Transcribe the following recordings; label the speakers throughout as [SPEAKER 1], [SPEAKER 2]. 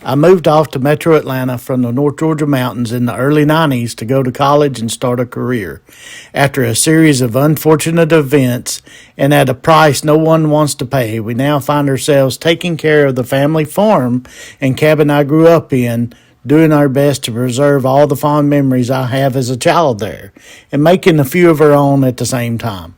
[SPEAKER 1] I moved off to Metro Atlanta from the North Georgia mountains in the early 90s to go to college and start a career. After a series of unfortunate events and at a price no one wants to pay, we now find ourselves taking care of the family farm and cabin I grew up in, doing our best to preserve all the fond memories I have as a child there, and making a few of our own at the same time.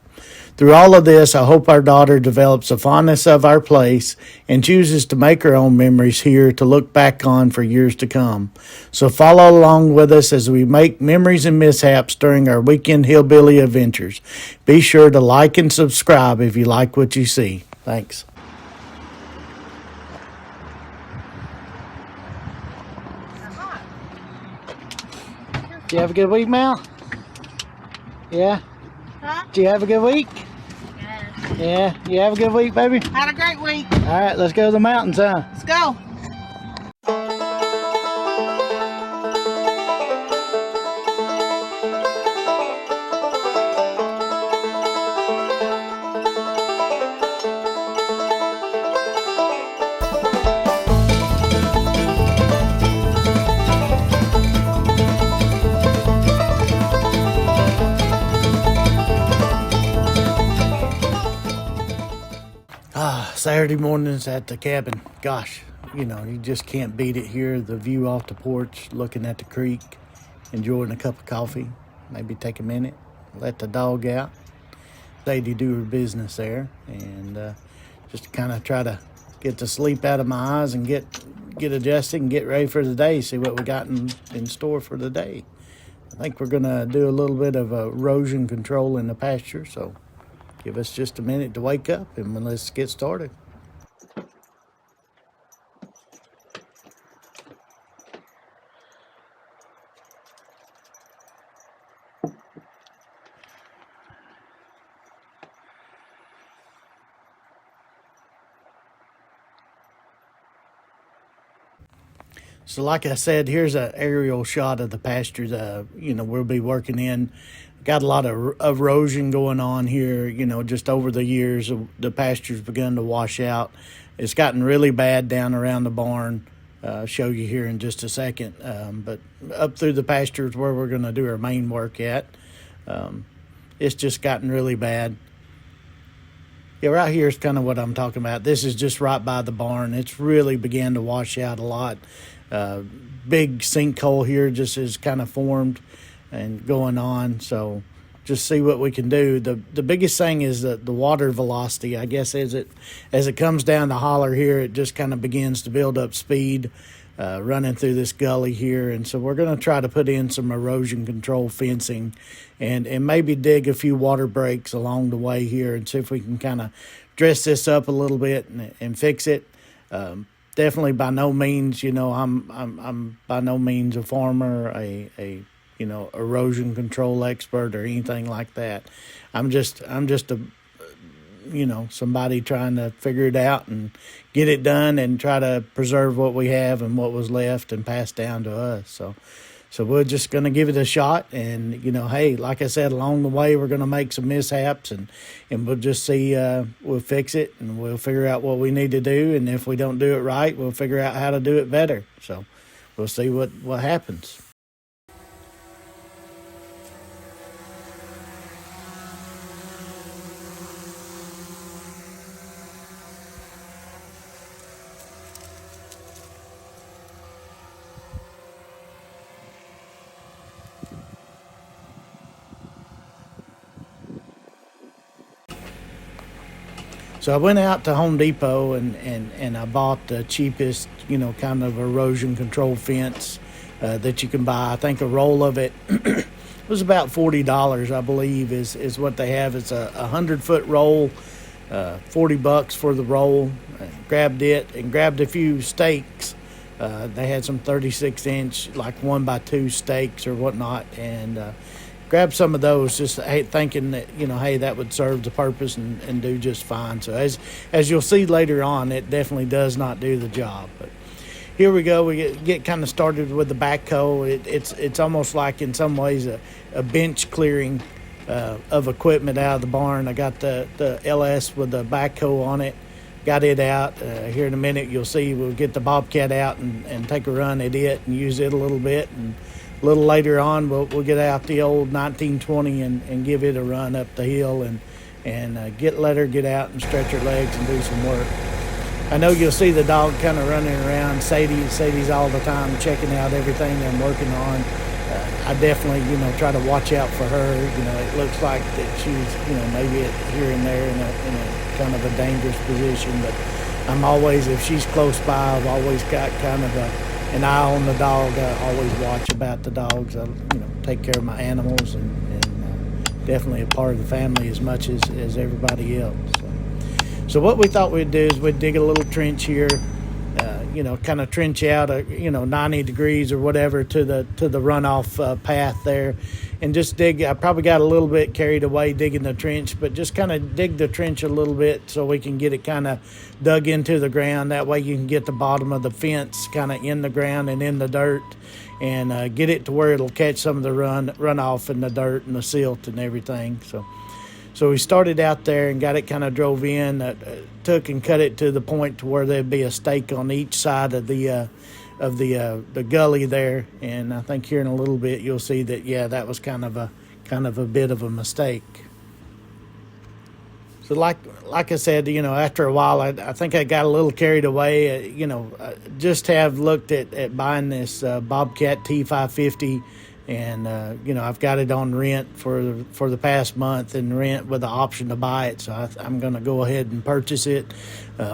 [SPEAKER 1] Through all of this, I hope our daughter develops a fondness of our place and chooses to make her own memories here to look back on for years to come. So follow along with us as we make memories and mishaps during our weekend hillbilly adventures. Be sure to like and subscribe if you like what you see. Thanks. Did you have a good week, Mal? Yeah?
[SPEAKER 2] Huh?
[SPEAKER 1] Did you have a good week?
[SPEAKER 2] Yes.
[SPEAKER 1] Yeah? You have a good week, baby?
[SPEAKER 2] Had a great week.
[SPEAKER 1] All right, let's go to the mountains, huh?
[SPEAKER 2] Let's go.
[SPEAKER 1] Saturday mornings at the cabin. Gosh, you just can't beat it here. The view off the porch, looking at the creek, enjoying a cup of coffee. Maybe take a minute, let the dog out. Lady do her business there, and just kind of try to get the sleep out of my eyes and get adjusted and get ready for the day. See what we got in store for the day. I think we're gonna do a little bit of erosion control in the pasture, so give us just a minute to wake up and let's get started. So like I said, here's an aerial shot of the pasture that, we'll be working in. Got a lot of erosion going on here, just over the years. The pasture's begun to wash out. It's gotten really bad down around the barn. Show you here in just a second. But up through the pasture is where we're going to do our main work at. It's just gotten really bad. Yeah, right here is kind of what I'm talking about. This is just right by the barn. It's really began to wash out a lot. Big sinkhole here just is kind of formed and going on. So just see what we can do. The biggest thing is that the water velocity, I guess, as it comes down the holler here, it just kind of begins to build up speed running through this gully here. And so we're going to try to put in some erosion control fencing and maybe dig a few water breaks along the way here and see if we can kind of dress this up a little bit and fix it. Definitely by no means, I'm by no means a farmer, a erosion control expert or anything like that. I'm just a somebody trying to figure it out and get it done and try to preserve what we have and what was left and passed down to us. So we're just going to give it a shot. And, hey, like I said, along the way, we're going to make some mishaps and we'll just see, we'll fix it and we'll figure out what we need to do. And if we don't do it right, we'll figure out how to do it better. So we'll see what happens. So I went out to Home Depot and I bought the cheapest, kind of erosion control fence that you can buy. I think a roll of it was about $40, I believe, is what they have. It's a 100-foot roll, $40 for the roll. Grabbed it and grabbed a few stakes. They had some 36-inch, like 1x2 stakes or whatnot, and grab some of those, just thinking that, hey, that would serve the purpose and do just fine. So as you'll see later on, it definitely does not do the job. But here we go. We get kind of started with the backhoe. It's almost like, in some ways, a bench clearing of equipment out of the barn. I got the LS with the backhoe on it. got it out. Here in a minute, you'll see we'll get the Bobcat out and take a run at it and use it a little bit. And a little later on, we'll get out the old 1920 and give it a run up the hill and let her get out and stretch her legs and do some work. I know you'll see the dog kind of running around. Sadie's all the time checking out everything I'm working on. I definitely, try to watch out for her. It looks like that she's, maybe here and there in a kind of a dangerous position. But I'm always, if she's close by, I've always got kind of an eye on the dog. I always watch about the dogs. I, take care of my animals and definitely a part of the family as much as everybody else. So what we thought we'd do is we'd dig a little trench here, kind of trench out, 90 degrees or whatever to the runoff path there, and just dig. I probably got a little bit carried away digging the trench, but just kind of dig the trench a little bit so we can get it kind of dug into the ground. That way you can get the bottom of the fence kind of in the ground and in the dirt, and get it to where it'll catch some of the runoff in the dirt and the silt and everything. So we started out there and got it kind of drove in, took and cut it to the point to where there'd be a stake on each side of the gully there. And I think here in a little bit you'll see that that was kind of a bit of a mistake. So like I said, after a while I think I got a little carried away. Just have looked at buying this Bobcat T550. And I've got it on rent for the past month, and rent with the option to buy it. So I'm going to go ahead and purchase it.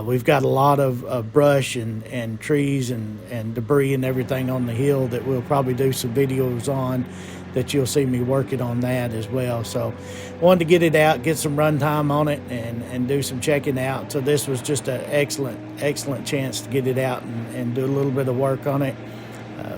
[SPEAKER 1] We've got a lot of brush and trees and debris and everything on the hill that we'll probably do some videos on, that you'll see me working on that as well. So wanted to get it out, get some run time on it, and do some checking out. So this was just an excellent chance to get it out and do a little bit of work on it.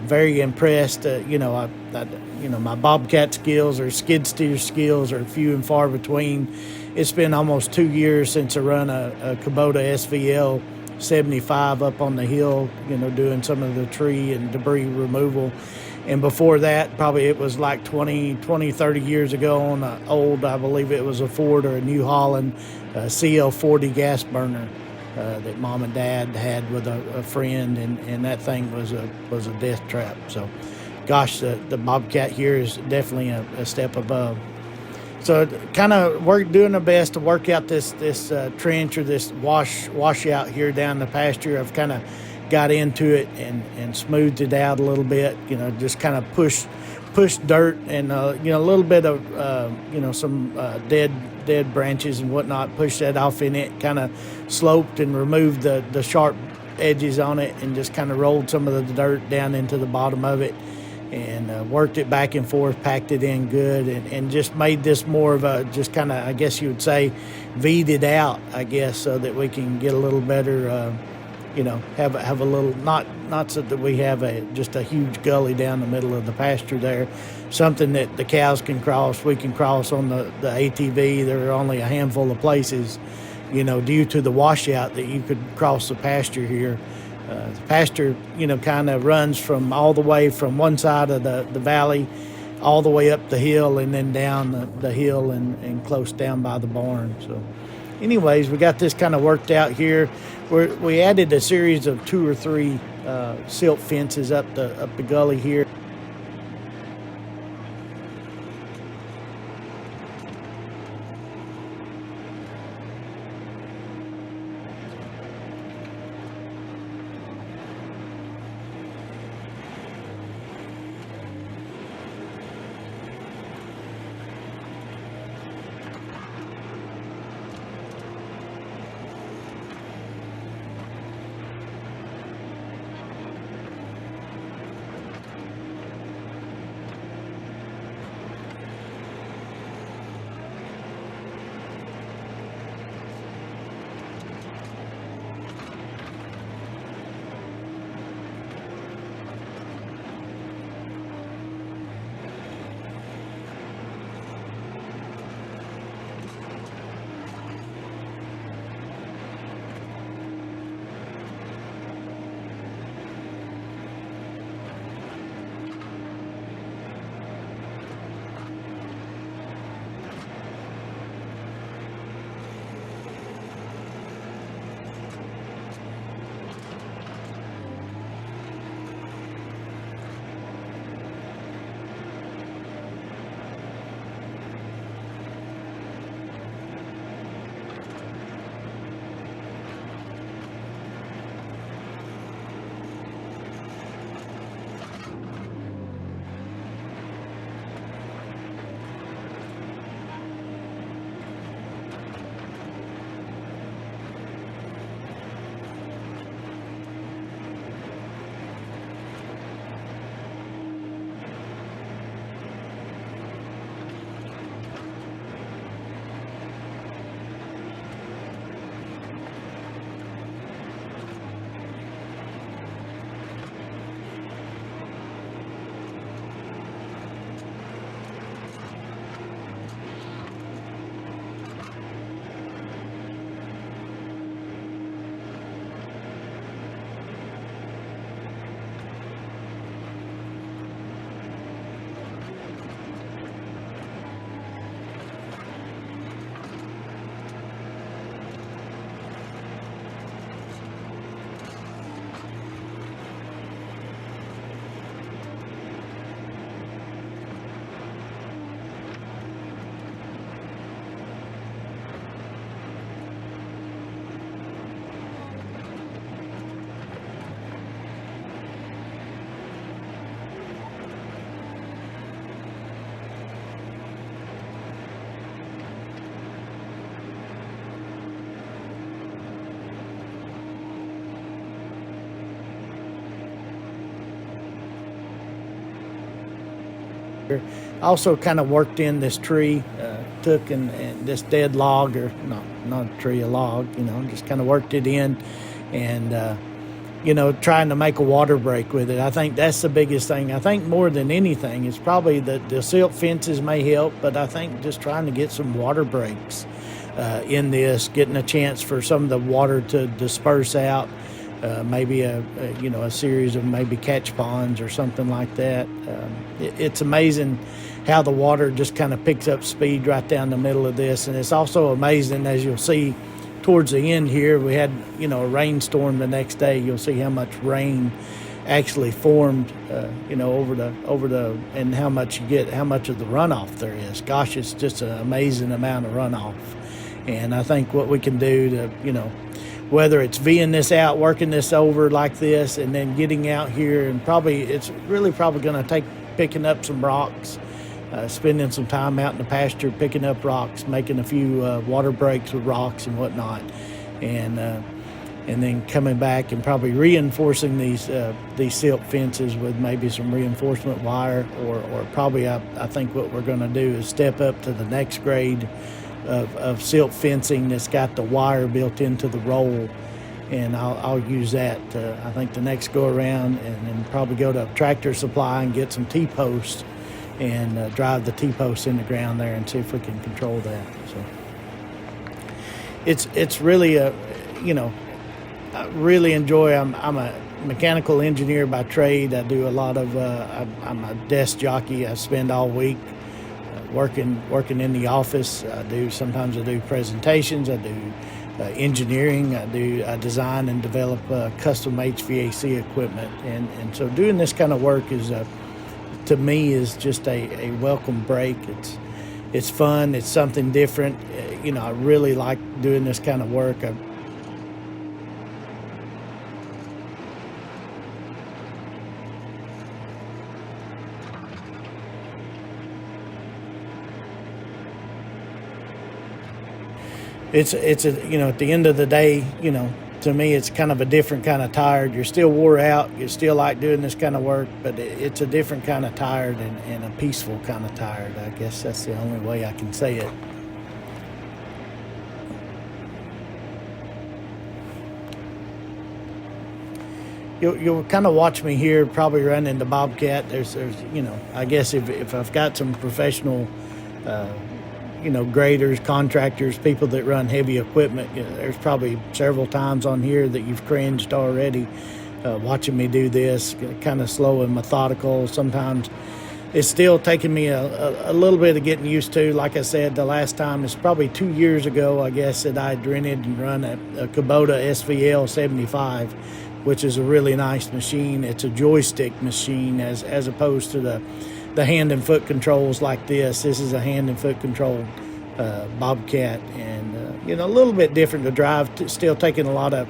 [SPEAKER 1] Very impressed. My Bobcat skills or skid steer skills are few and far between. It's been almost 2 years since I run a Kubota SVL 75 up on the hill, doing some of the tree and debris removal. And before that, probably it was like 30 years ago on an old, I believe it was a Ford or a New Holland CL40 gas burner. That Mom and Dad had with a friend, and that thing was a death trap. So, gosh, the Bobcat here is definitely a step above. So, kind of doing our best to work out this trench or this washout here down the pasture. I've kind of got into it and smoothed it out a little bit. Just kind of push dirt and a little bit of some dead branches and whatnot, push that off in it, kind of sloped and removed the sharp edges on it, and just kind of rolled some of the dirt down into the bottom of it, and worked it back and forth, packed it in good, and just made this more of a, just kind of, I guess you would say, V'd it out, I guess, so that we can get a little better, have a little, not so that we have just a huge gully down the middle of the pasture there, something that the cows can cross. We can cross on the ATV. There are only a handful of places, due to the washout, that you could cross the pasture here. The pasture, kind of runs from all the way from one side of the valley all the way up the hill, and then down the hill and close down by the barn. So anyways, we got this kind of worked out here. We added a series of 2 or 3 silt fences up the gully here. Also kind of worked in this tree, took and this dead log, or not a tree, a log, just kind of worked it in, and trying to make a water break with it. I think that's the biggest thing. I think more than anything, it's probably the silt fences may help, but I think just trying to get some water breaks in this, getting a chance for some of the water to disperse out, maybe a series of maybe catch ponds or something like that. It's amazing how the water just kind of picks up speed right down the middle of this, and it's also amazing, as you'll see towards the end here, we had a rainstorm the next day. You'll see how much rain actually formed over the and how much of the runoff there is. Gosh, it's just an amazing amount of runoff. And I think what we can do to whether it's V'ing this out, working this over like this, and then getting out here, and it's really probably going to take picking up some rocks, spending some time out in the pasture, picking up rocks, making a few water breaks with rocks and whatnot, and then coming back and probably reinforcing these silt fences with maybe some reinforcement wire, or probably I think what we're going to do is step up to the next grade of silt fencing that's got the wire built into the roll, and I'll use that I think the next go around, and then probably go to Tractor Supply and get some T-posts and drive the T-posts in the ground there and see if we can control that. So it's really I really enjoy. I'm a mechanical engineer by trade. I do a lot of I'm a desk jockey. I spend all week working in the office. Sometimes I do presentations. I do engineering. I design and develop custom HVAC equipment, and so doing this kind of work is to me is just a welcome break. It's fun. It's something different. I really like doing this kind of work. It's at the end of the day, to me, it's kind of a different kind of tired. You're still wore out. You still like doing this kind of work, but it's a different kind of tired, and a peaceful kind of tired. I guess that's the only way I can say it. You'll kind of watch me here, probably running the Bobcat. There's I guess if I've got some professional graders, contractors, people that run heavy equipment, there's probably several times on here that you've cringed already watching me do this, kind of slow and methodical. Sometimes it's still taking me a little bit of getting used to. Like I said, the last time, it's probably 2 years ago, I guess, that I rented and run a Kubota SVL 75, which is a really nice machine. It's a joystick machine as opposed to the hand and foot controls like this. This is a hand and foot controlled Bobcat, and a little bit different to drive. Still taking a lot of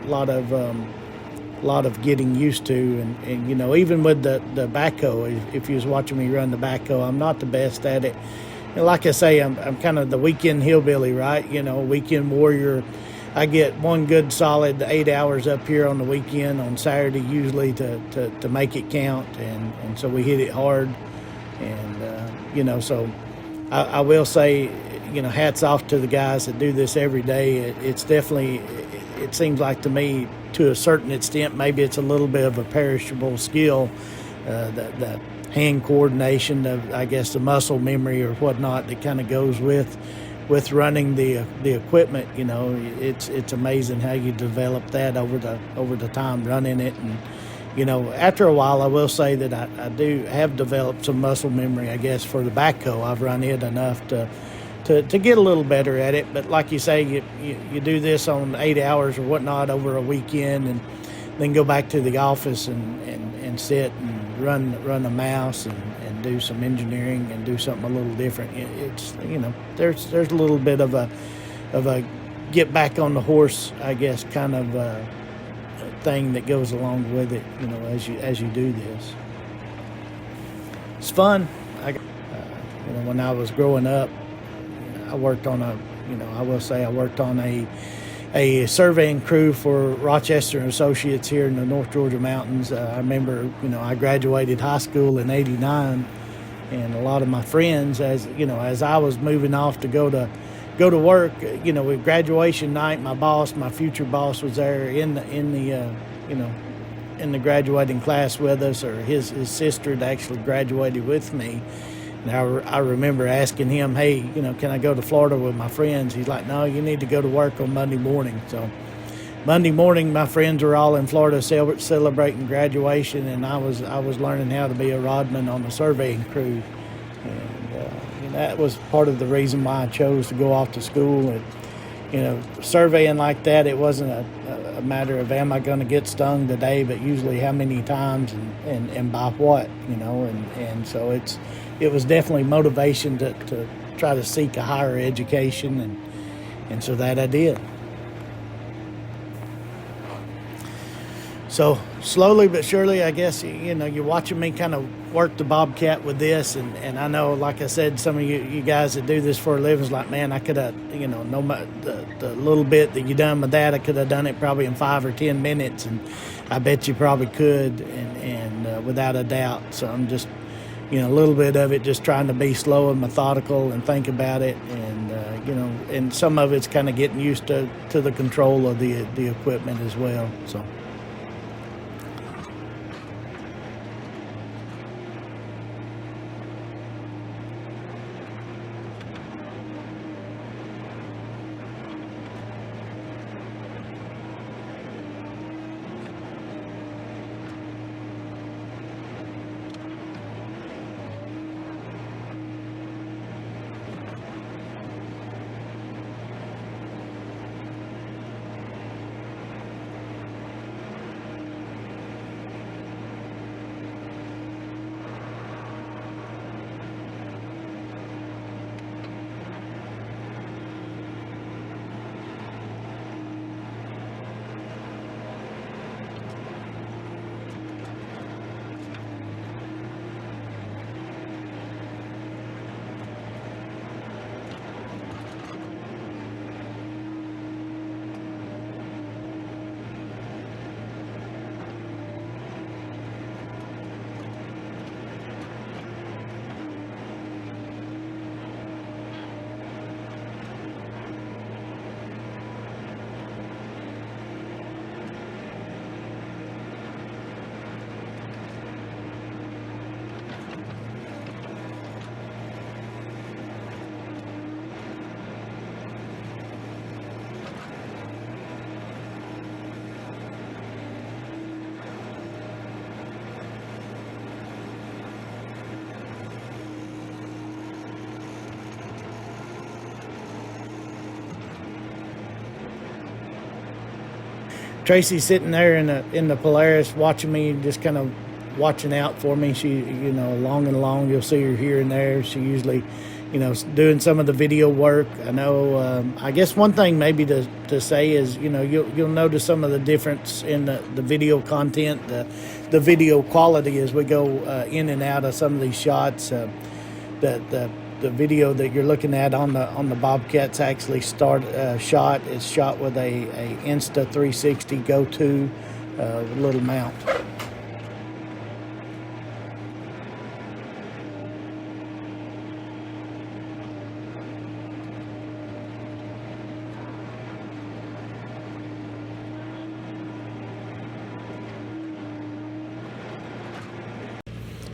[SPEAKER 1] getting used to, and even with the backhoe. If you was watching me run the backhoe, I'm not the best at it. And like I say, I'm kind of the weekend hillbilly, right? Weekend warrior. I get one good solid 8 hours up here on the weekend on Saturday usually to make it count, and so we hit it hard. And so I will say, hats off to the guys that do this every day. It's definitely, it seems like to me, to a certain extent, maybe it's a little bit of a perishable skill, the hand coordination, I guess the muscle memory or whatnot that kind of goes with running the equipment. It's amazing how you develop that over the time running it. And after a while, I will say that I do have developed some muscle memory, I guess, for the backhoe. I've run it enough to get a little better at it. But like you say, you do this on 8 hours or whatnot over a weekend, and then go back to the office and sit and run a mouse and do some engineering and do something a little different. It's there's a little bit of a get back on the horse, I guess, kind of thing that goes along with it, as you do this. It's fun. When I was growing up, I worked on I worked on a surveying crew for Rochester and Associates here in the North Georgia mountains. I remember, I graduated high school in '89, and a lot of my friends, as you know, as I was moving off to go to work, you know, with graduation night, my future boss was there in the you know, in the graduating class with us, or his sister had actually graduated with me. And I remember asking him, hey, you know, can I go to Florida with my friends? He's like, no, you need to go to work on Monday morning. So Monday morning, my friends were all in Florida celebrating graduation, and I was learning how to be a rodman on the surveying crew. And that was part of the reason why I chose to go off to school. And, you know, surveying like that, it wasn't a matter of am I going to get stung today, but usually how many times and by what, you know. And so it was definitely motivation to try to seek a higher education, and so that I did. So slowly but surely, I guess, you know, you're watching me kind of work the Bobcat with this, and I know, like I said, some of you guys that do this for a living is like, man, I could have, you know, the little bit that you done with that, I could have done it probably in 5 or 10 minutes, and I bet you probably could, and without a doubt. So I'm just, you know, a little bit of it, just trying to be slow and methodical and think about it, and you know, and some of it's kind of getting used to the control of the equipment as well. So. Tracy's sitting there in the Polaris watching me, just kind of watching out for me. She, you know, along and along, you'll see her here and there. She usually, you know, doing some of the video work. I know, I guess one thing maybe to say is, you know, you'll notice some of the difference in the video content, the video quality as we go in and out of some of these shots. The video that you're looking at on the Bobcat's actually shot. It's shot with a Insta 360 Go-To little mount.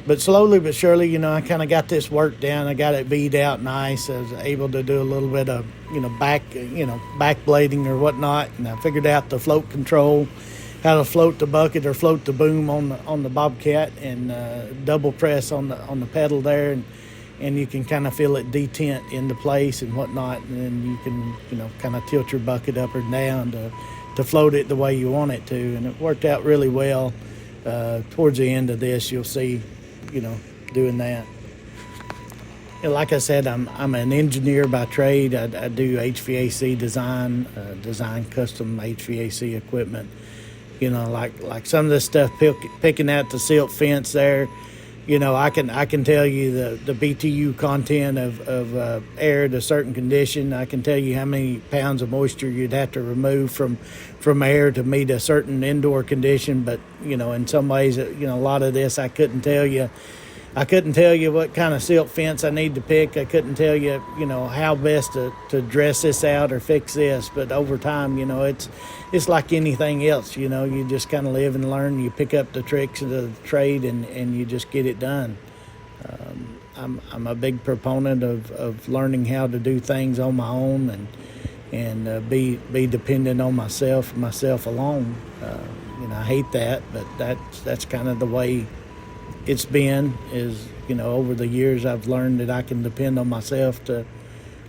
[SPEAKER 1] But slowly but surely, you know, I kind of got this work down. I got it V'd out nice. I was able to do a little bit of, back blading or whatnot. And I figured out the float control, how to float the bucket or float the boom on the Bobcat, and double press on the pedal there, and you can kind of feel it detent into place and whatnot. And then you can, kind of tilt your bucket up or down to float it the way you want it to. And it worked out really well. Towards the end of this, you'll see, doing that. Like I said, I'm an engineer by trade. I do HVAC design custom HVAC equipment. Like some of the stuff picking out the silt fence there. I can tell you the BTU content of air at a certain condition. I can tell you how many pounds of moisture you'd have to remove from air to meet a certain indoor condition. But in some ways, a lot of this I couldn't tell you I couldn't tell you what kind of silk fence I need to pick. I couldn't tell you, how best to dress this out or fix this. But over time, it's like anything else. You just kind of live and learn. You pick up the tricks of the trade, and you just get it done. I'm a big proponent of learning how to do things on my own and be dependent on myself alone. I hate that, but that's kind of the way it's been. Over the years I've learned that I can depend on myself.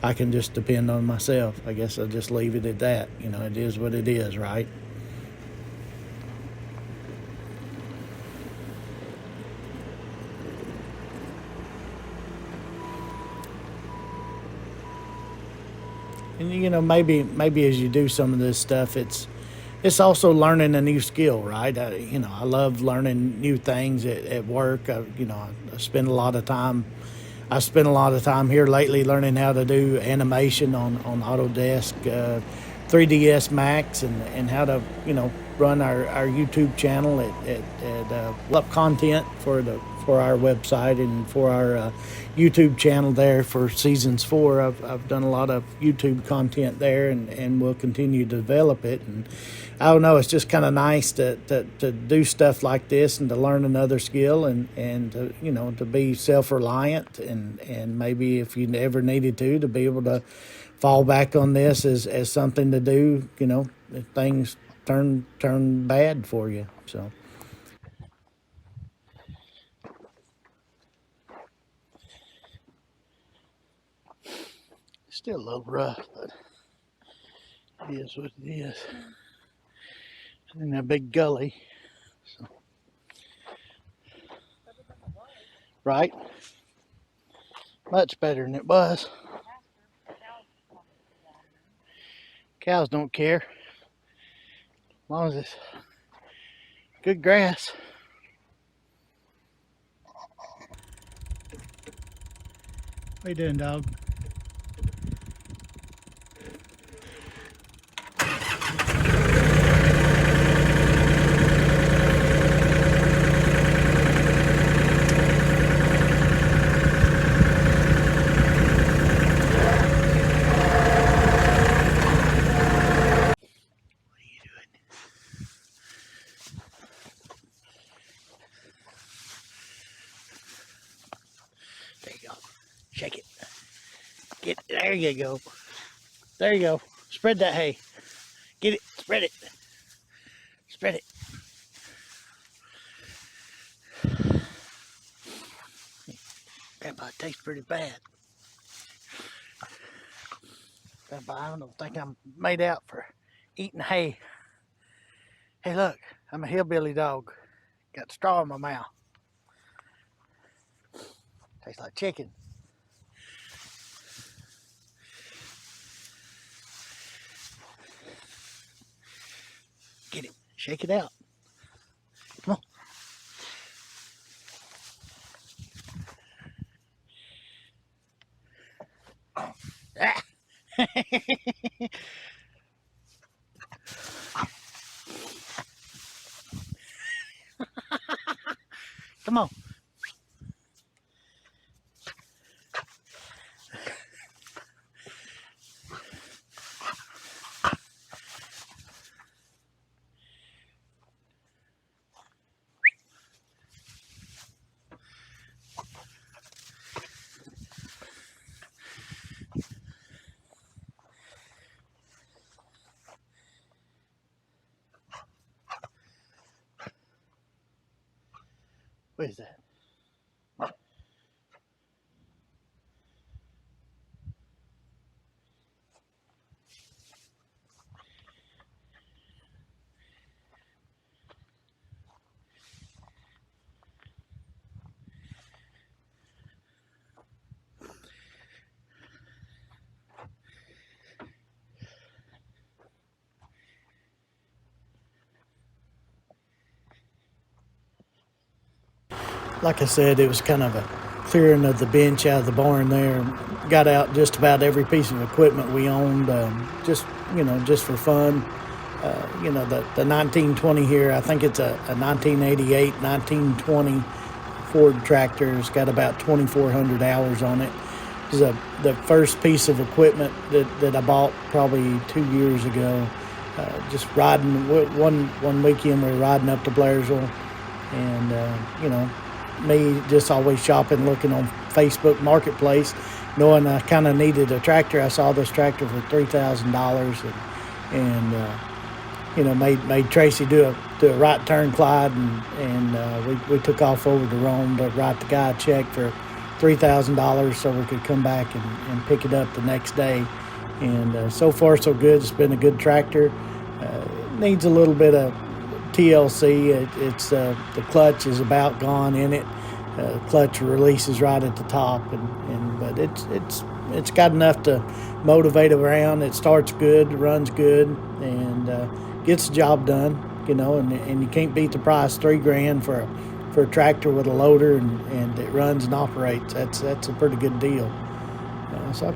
[SPEAKER 1] I can just depend on myself. I guess I'll just leave it at that. It is what it is, right? And maybe as you do some of this stuff, it's also learning a new skill, right? I love learning new things at work. I spend a lot of time. I spent a lot of time here lately learning how to do animation on Autodesk, 3ds Max, and how to run our YouTube channel at up content for our website and for our YouTube channel there for seasons 4. I've done a lot of YouTube content there, and we'll continue to develop it. And I don't know, it's just kind of nice to do stuff like this and to learn another skill and to be self-reliant and maybe if you ever needed to be able to fall back on this as something to do, if things turn bad for you. So still a little rough, but it is what it is. In that big gully. So. Right? Much better than it was. Cows don't care. As long as it's good grass. What you doing, dog? There you go. Shake it. There you go. There you go. Spread that hay. Get it. Spread it. Spread it. Grandpa, it tastes pretty bad. Grandpa, I don't think I'm made out for eating hay. Hey, look. I'm a hillbilly dog. Got straw in my mouth. Tastes like chicken. Get it. Shake it out. Come on. Ah. Come on. What is that? Like I said, it was kind of a clearing of the bench out of the barn there. Got out just about every piece of equipment we owned, just for fun. The 1920 here, I think it's a 1988, 1920 Ford tractor. It's got about 2,400 hours on it. It's the first piece of equipment that I bought probably 2 years ago. Just riding one weekend, we were riding up to Blairsville, and me just always shopping, looking on Facebook Marketplace, knowing I kind of needed a tractor. I saw this tractor for $3,000, and made Tracy do a right turn, Clyde, and we took off over to Rome to write the guy a check for $3,000 so we could come back and pick it up the next day. And so far so good. It's been a good tractor. Needs a little bit of TLC. It's the clutch is about gone in it. Clutch releases right at the top, but it's got enough to motivate around. It starts good, runs good, and gets the job done. And you can't beat the price. $3,000 for a tractor with a loader and it runs and operates. That's a pretty good deal. So I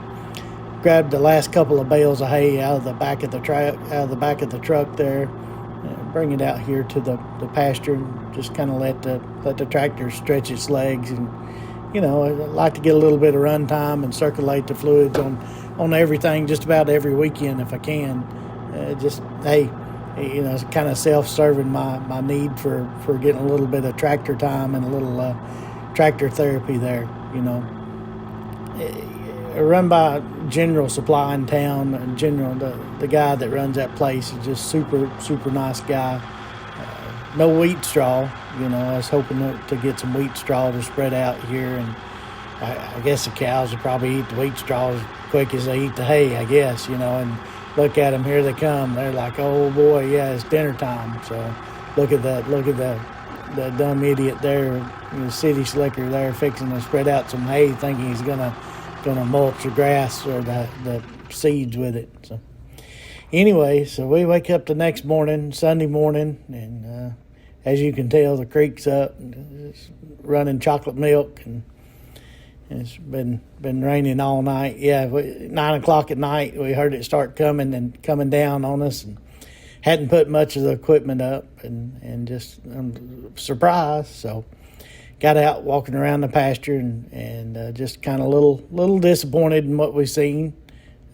[SPEAKER 1] grabbed the last couple of bales of hay out of the back of the truck there. Bring it out here to the pasture and just kind of let the tractor stretch its legs, and I like to get a little bit of run time and circulate the fluids on everything just about every weekend if I can. It's kind of self-serving my need for getting a little bit of tractor time and a little tractor therapy there. I run by General Supply in town. And the guy that runs that place is just super nice guy. No wheat straw. I was hoping to get some wheat straw to spread out here, and I guess the cows will probably eat the wheat straw as quick as they eat the hay, I guess, and look at them, here they come. They're like, oh boy, yeah, it's dinner time. So look at the dumb idiot there, the city slicker there, fixing to spread out some hay, thinking he's gonna mulch the grass or the seeds with it. So anyway, so we wake up the next morning, Sunday morning, and as you can tell, the creek's up. It's running chocolate milk, and it's been raining all night. 9 o'clock at night, we heard it start coming down on us, and hadn't put much of the equipment up, and just surprised. So got out walking around the pasture and just kind of little disappointed in what we've seen.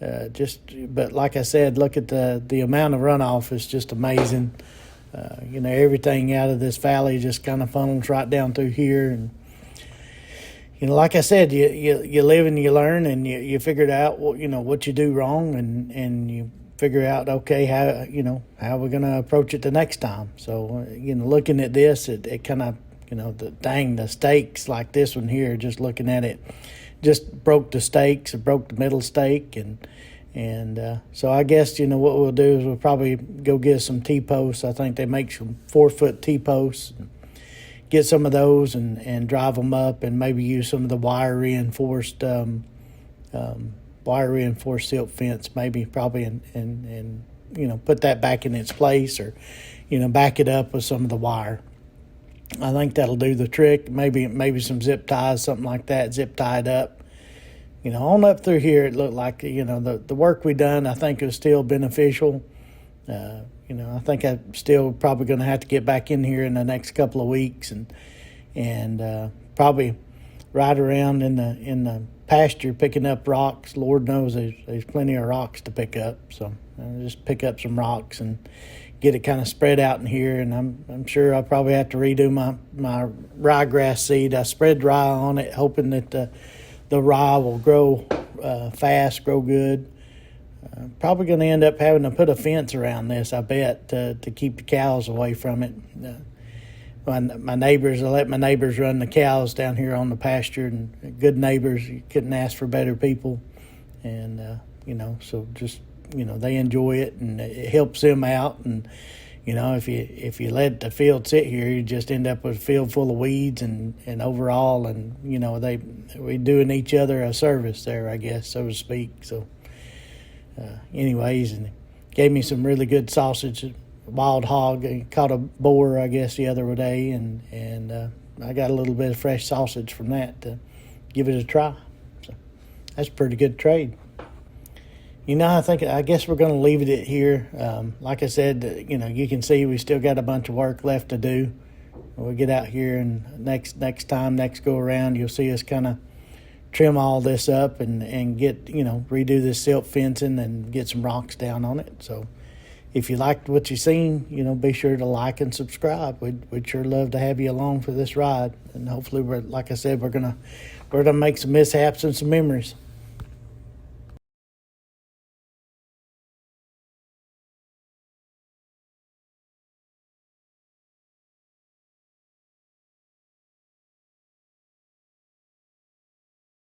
[SPEAKER 1] But like I said, look at the amount of runoff is just amazing. Everything out of this valley just kind of funnels right down through here, and like I said, you live and you learn, and you figure it out. What you do wrong, and you figure out, okay, how we're gonna approach it the next time. So looking at this, it kind of the stakes like this one here. Just looking at it, just broke the stakes. It broke the middle stake, and so I guess what we'll do is we'll probably go get some T-posts. I think they make some 4-foot T-posts. Get some of those and drive them up, and maybe use some of the wire reinforced silt fence, probably and put that back in its place, or back it up with some of the wire. I think that'll do the trick. Maybe some zip ties, something like that, zip tied up. On up through here, it looked like the work we done. I think it was still beneficial. I think I'm still probably going to have to get back in here in the next couple of weeks and probably ride around in the pasture picking up rocks. Lord knows there's plenty of rocks to pick up. So I'll just pick up some rocks and get it kind of spread out in here. And I'm sure I'll probably have to redo my ryegrass seed. I spread rye on it, hoping that the rye will grow fast, grow good. Probably going to end up having to put a fence around this, I bet, to keep the cows away from it. I let my neighbors run the cows down here on the pasture, and good neighbors. You couldn't ask for better people, and so just they enjoy it, and it helps them out. And if you let the field sit here, you just end up with a field full of weeds and overall, and we doing each other a service there, I guess, so to speak. So. Anyways, and gave me some really good sausage, wild hog. Caught a boar, I guess, the other day, and I got a little bit of fresh sausage from that to give it a try. So that's a pretty good trade. I guess we're going to leave it at here. Like I said, you can see we still got a bunch of work left to do, We'll get out here and next go around, you'll see us kind of trim all this up and get, redo this silt fencing and get some rocks down on it. So if you liked what you seen, be sure to like and subscribe. We'd sure love to have you along for this ride. And hopefully, like I said, we're gonna make some mishaps and some memories.